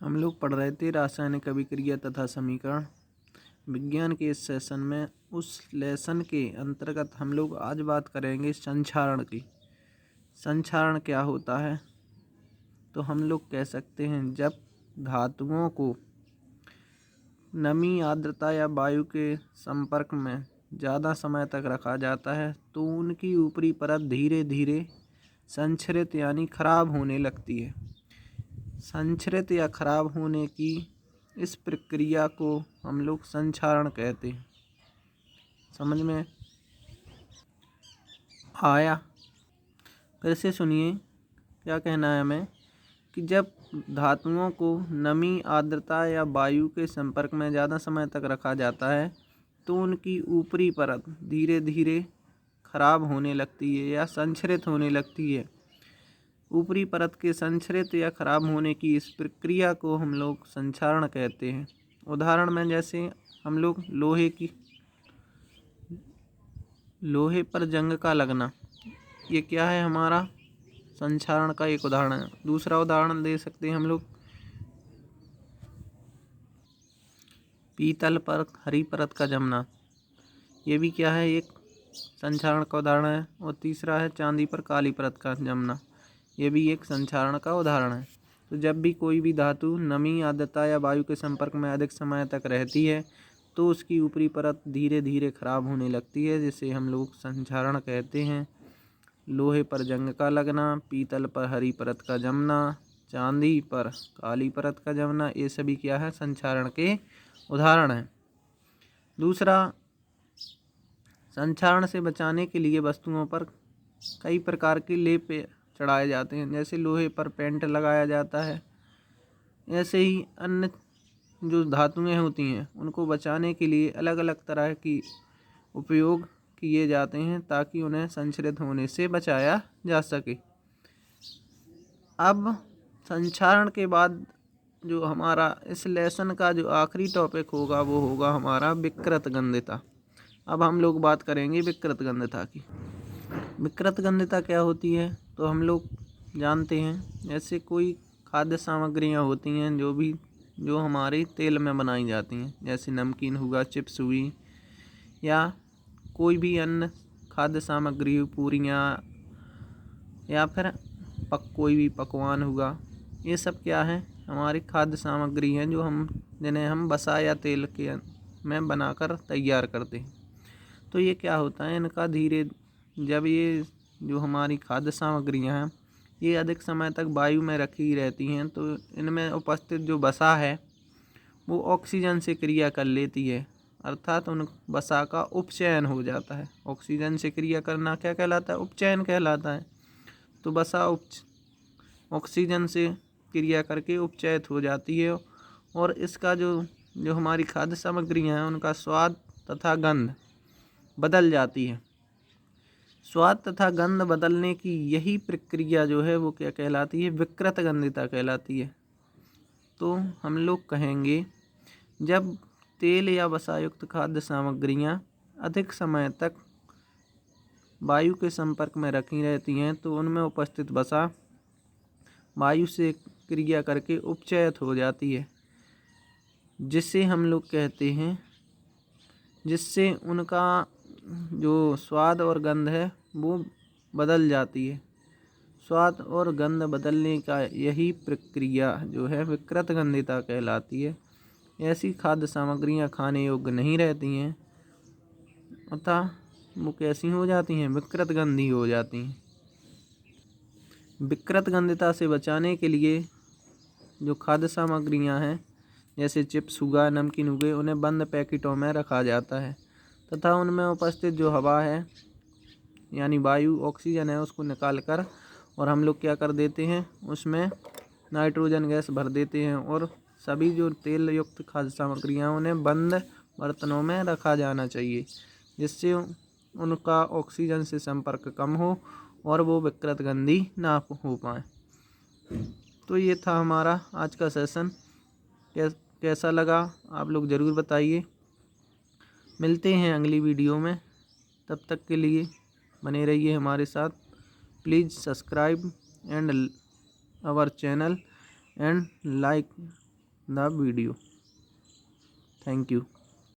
हम लोग पढ़ रहे थे रासायनिक अभिक्रिया तथा समीकरण विज्ञान के इस सेशन में। उस लेसन के अंतर्गत हम लोग आज बात करेंगे संक्षारण की। संक्षारण क्या होता है? तो हम लोग कह सकते हैं जब धातुओं को नमी, आर्द्रता या वायु के संपर्क में ज़्यादा समय तक रखा जाता है तो उनकी ऊपरी परत धीरे धीरे संक्षरित यानी खराब होने लगती है। संक्षरित या खराब होने की इस प्रक्रिया को हम लोग संक्षारण कहते हैं। समझ में आया? फिर से सुनिए क्या कहना है हमें कि जब धातुओं को नमी, आर्द्रता या वायु के संपर्क में ज़्यादा समय तक रखा जाता है तो उनकी ऊपरी परत धीरे धीरे खराब होने लगती है या संक्षरित होने लगती है। ऊपरी परत के संक्षरित या खराब होने की इस प्रक्रिया को हम लोग संक्षारण कहते हैं। उदाहरण में जैसे हम लोग लोहे पर जंग का लगना, ये क्या है? हमारा संक्षारण का एक उदाहरण है। दूसरा उदाहरण दे सकते हैं हम लोग पीतल पर हरी परत का जमना, ये भी क्या है? एक संक्षारण का उदाहरण है। और तीसरा है चांदी पर काली परत का जमना, ये भी एक संक्षारण का उदाहरण है। तो जब भी कोई भी धातु नमी, आर्द्रता या वायु के संपर्क में अधिक समय तक रहती है तो उसकी ऊपरी परत धीरे धीरे खराब होने लगती है, जिसे हम लोग संक्षारण कहते हैं। लोहे पर जंग का लगना, पीतल पर हरी परत का जमना, चांदी पर काली परत का जमना, ये सभी क्या है? संक्षारण के उदाहरण हैं। दूसरा, संक्षारण से बचाने के लिए वस्तुओं पर कई प्रकार के लेप चढ़ाए जाते हैं। जैसे लोहे पर पेंट लगाया जाता है, ऐसे ही अन्य जो धातुएं होती हैं उनको बचाने के लिए अलग अलग तरह की उपयोग किए जाते हैं ताकि उन्हें संक्षरित होने से बचाया जा सके। अब संक्षारण के बाद जो हमारा इस लेसन का जो आखिरी टॉपिक होगा वो होगा हमारा विकृत गंधिता। अब हम लोग बात करेंगे विकृत गंधिता की। विकृत गंधिता क्या होती है? तो हम लोग जानते हैं ऐसे कोई खाद्य सामग्रियां होती हैं जो हमारे तेल में बनाई जाती हैं, जैसे नमकीन हुआ, चिप्स हुई, या कोई भी अन्य खाद्य सामग्री, पूरियां, या फिर कोई भी पकवान हुआ। ये सब क्या है? हमारी खाद्य सामग्री हैं जिन्हें हम वसा या तेल के में बनाकर तैयार करते हैं। तो ये क्या होता है, इनका जब ये जो हमारी खाद्य सामग्रियां हैं ये अधिक समय तक वायु में रखी रहती हैं तो इनमें उपस्थित जो वसा है वो ऑक्सीजन से क्रिया कर लेती है, अर्थात उन वसा का उपचयन हो जाता है। ऑक्सीजन से क्रिया करना क्या कहलाता है? उपचयन कहलाता है। तो वसा ऑक्सीजन से क्रिया करके उपचयित हो जाती है और इसका जो हमारी खाद्य सामग्रियां हैं उनका स्वाद तथा गंध बदल जाती है। स्वाद तथा गंध बदलने की यही प्रक्रिया जो है वो क्या कहलाती है? विकृत गंधिता कहलाती है। तो हम लोग कहेंगे जब तेल या वसायुक्त खाद्य सामग्रियां अधिक समय तक वायु के संपर्क में रखी रहती हैं तो उनमें उपस्थित वसा वायु से क्रिया करके उपचयित हो जाती है, जिससे हम लोग कहते हैं, जिससे उनका जो स्वाद और गंध है वो बदल जाती है। स्वाद और गंध बदलने का यही प्रक्रिया जो है विकृत गंधिता कहलाती है। ऐसी खाद्य सामग्रियां खाने योग्य नहीं रहती हैं, अतः वो कैसी हो जाती हैं? विकृत गंधी हो जाती हैं। विकृत गंधिता से बचाने के लिए जो खाद्य सामग्रियां हैं जैसे चिप्स हुआ, नमकीन हुए, उन्हें बंद पैकेटों में रखा जाता है तथा उनमें उपस्थित जो हवा है यानी वायु, ऑक्सीजन है, उसको निकाल कर और हम लोग क्या कर देते हैं, उसमें नाइट्रोजन गैस भर देते हैं और सभी जो तेल युक्त खाद्य सामग्रियां उन्हें बंद बर्तनों में रखा जाना चाहिए, जिससे उनका ऑक्सीजन से संपर्क कम हो और वो विकृत गंधी ना हो पाए। तो ये था हमारा आज का सेशन। कैसा लगा आप लोग ज़रूर बताइए। मिलते हैं अगली वीडियो में, तब तक के लिए बने रहिए हमारे साथ। Please subscribe and our channel and like the video. Thank you.